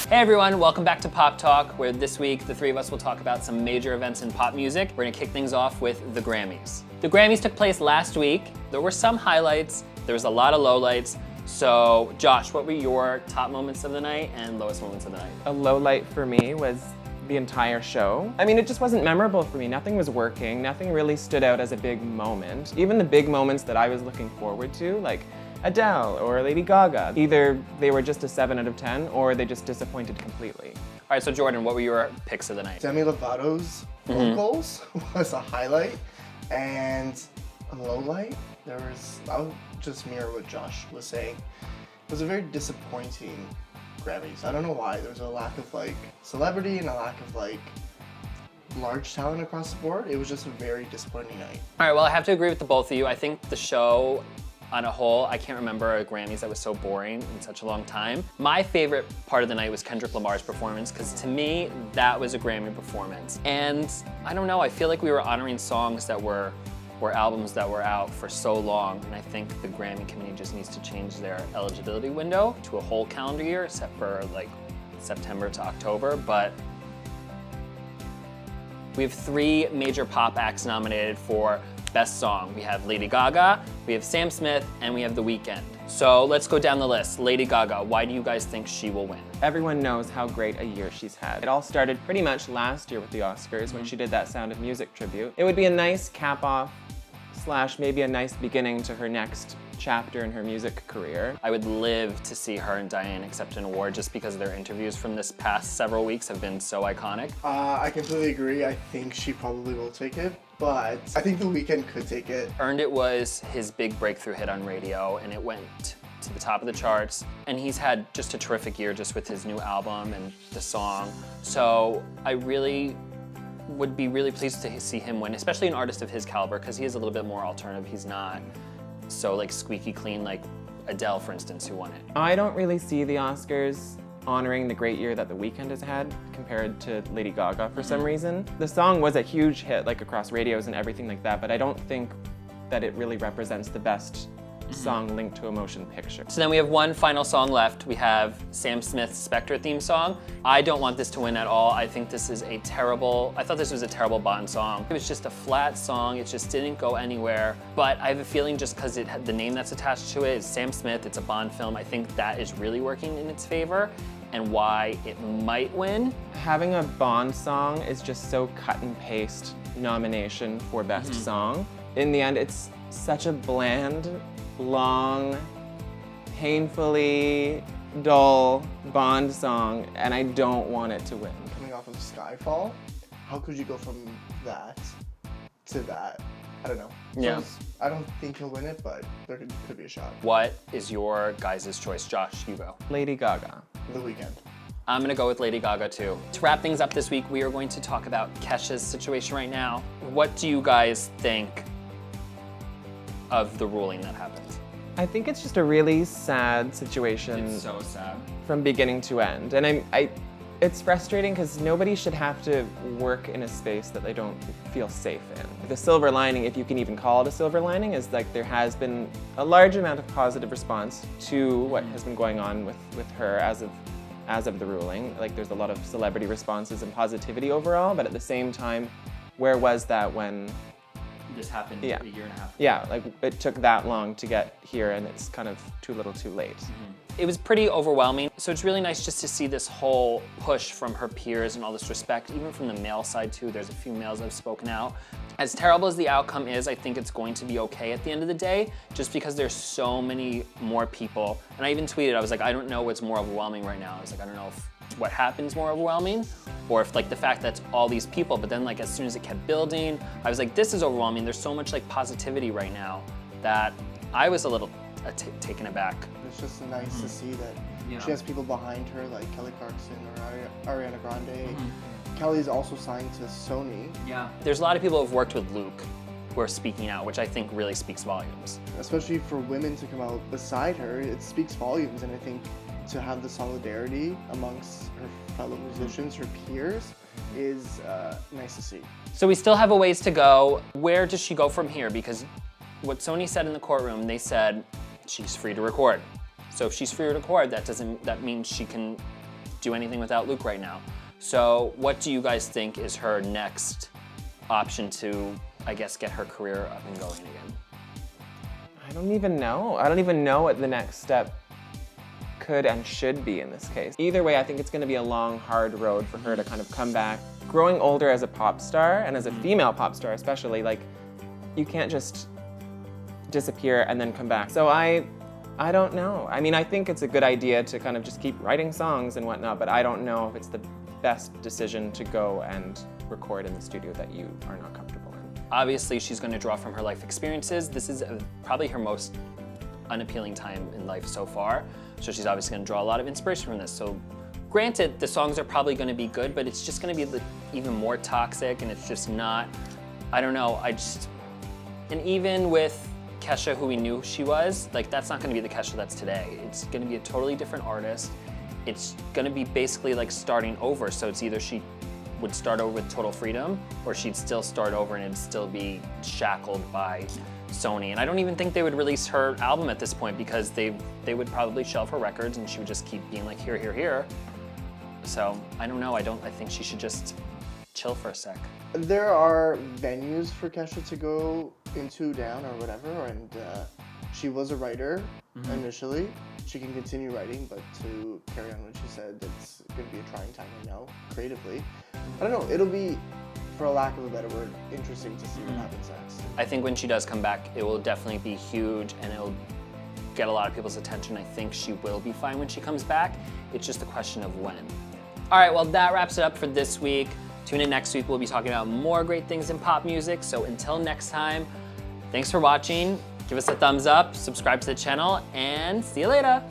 Hey everyone, welcome back to Pop Talk, where this week the three of us will talk about some major events in pop music. We're gonna kick things off with the Grammys. The Grammys took place last week. There were some highlights, there was a lot of lowlights. So Josh, what were your top moments of the night and lowest moments of the night? A low light for me was the entire show. I mean, it just wasn't memorable for me. Nothing was working. Nothing really stood out as a big moment. Even the big moments that I was looking forward to, like Adele or Lady Gaga, either they were just a 7 out of 10 or they just disappointed completely. All right, so Jordan, what were your picks of the night? Demi Lovato's vocals was a highlight, and a low light, I'll just mirror what Josh was saying. It was a very disappointing Grammys. I don't know why. There was a lack of celebrity and a lack of large talent across the board. It was just a very disappointing night. All right, well, I have to agree with the both of you. I think the show on a whole, I can't remember a Grammys that was so boring in such a long time. My favorite part of the night was Kendrick Lamar's performance, because to me, that was a Grammy performance. And I don't know, I feel like we were honoring songs that were albums that were out for so long, and I think the Grammy committee just needs to change their eligibility window to a whole calendar year, except for September to October. But we have 3 major pop acts nominated for Best Song. We have Lady Gaga, we have Sam Smith, and we have The Weeknd. So let's go down the list. Lady Gaga, why do you guys think she will win? Everyone knows how great a year she's had. It all started pretty much last year with the Oscars when she did that Sound of Music tribute. It would be a nice cap off / maybe a nice beginning to her next chapter in her music career. I would live to see her and Diane accept an award just because their interviews from this past several weeks have been so iconic. I completely agree. I think she probably will take it, but I think The Weeknd could take it. Earned It was his big breakthrough hit on radio, and it went to the top of the charts. And he's had just a terrific year just with his new album and the song. So I really would be really pleased to see him win, especially an artist of his caliber, because he is a little bit more alternative. He's not so squeaky clean like Adele, for instance, who won it. I don't really see the Oscars honoring the great year that The Weeknd has had compared to Lady Gaga for some reason. The song was a huge hit across radios and everything like that, but I don't think that it really represents the best song linked to a motion picture. So then we have one final song left. We have Sam Smith's Spectre theme song. I don't want this to win at all. I think this is I thought this was a terrible Bond song. It was just a flat song. It just didn't go anywhere. But I have a feeling just because it had the name that's attached to it is Sam Smith, it's a Bond film, I think that is really working in its favor and why it might win. Having a Bond song is just so cut and paste nomination for Best Song. In the end, it's such a bland, long, painfully dull Bond song, and I don't want it to win. Coming off of Skyfall, how could you go from that to that? I don't know. Yeah. So I don't think he'll win it, but there could be a shot. What is your guys' choice? Josh, you go. Lady Gaga. The Weeknd. I'm gonna go with Lady Gaga too. To wrap things up this week, we are going to talk about Kesha's situation right now. What do you guys think of the ruling that happened? I think it's just a really sad situation. It's so sad. From beginning to end. And it's frustrating because nobody should have to work in a space that they don't feel safe in. The silver lining, if you can even call it a silver lining, is there has been a large amount of positive response to what has been going on with her as of the ruling. There's a lot of celebrity responses and positivity overall, but at the same time, where was that when This happened a year and a half ago. Yeah, it took that long to get here and it's kind of too little too late. It was pretty overwhelming, so it's really nice just to see this whole push from her peers and all this respect, even from the male side too. There's a few males that have spoken out. As terrible as the outcome is, I think it's going to be okay at the end of the day, just because there's so many more people. And I even tweeted, I was like, I don't know what's more overwhelming right now. I was like, I don't know if what happen's more overwhelming, or if the fact that it's all these people, but then as soon as it kept building, I was like, this is overwhelming. There's so much positivity right now that I was a little taken aback. It's just nice to see that she has people behind her like Kelly Clarkson or Ariana Grande. Kelly's also signed to Sony. Yeah. There's a lot of people who have worked with Luke who are speaking out, which I think really speaks volumes. Especially for women to come out beside her, it speaks volumes, and I think to have the solidarity amongst her fellow musicians, her peers, is nice to see. So we still have a ways to go. Where does she go from here? Because what Sony said in the courtroom, they said she's free to record. So if she's free to record, that means she can do anything without Luke right now. So what do you guys think is her next option to, I guess, get her career up and going again? I don't even know. I don't even know what the next step could and should be in this case. Either way, I think it's gonna be a long, hard road for her to kind of come back. Growing older as a pop star, and as a female pop star especially, like, you can't just disappear and then come back. So I don't know. I mean, I think it's a good idea to kind of just keep writing songs and whatnot, but I don't know if it's the best decision to go and record in the studio that you are not comfortable in. Obviously, she's going to draw from her life experiences. This is probably her most unappealing time in life so far. So she's obviously going to draw a lot of inspiration from this. So granted, the songs are probably going to be good, but it's just going to be even more toxic, and it's just not, I don't know, and even with Kesha, who we knew she was, like, that's not going to be the Kesha that's today. It's going to be a totally different artist. It's going to be basically like starting over. So it's either she would start over with total freedom, or she'd still start over and it'd still be shackled by Sony. And I don't even think they would release her album at this point, because they would probably shelve her records and she would just keep being like, here, here, here. So I don't know. I think she should just chill for a sec. There are venues for Kesha to go into down or whatever, and she was a writer initially. She can continue writing, but to carry on what she said, it's going to be a trying time right now, creatively. I don't know, it'll be, for a lack of a better word, interesting to see what happens next. I think when she does come back, it will definitely be huge and it'll get a lot of people's attention. I think she will be fine when she comes back. It's just a question of when. All right, well, that wraps it up for this week. Tune in next week. We'll be talking about more great things in pop music. So until next time, thanks for watching. Give us a thumbs up, subscribe to the channel, and see you later.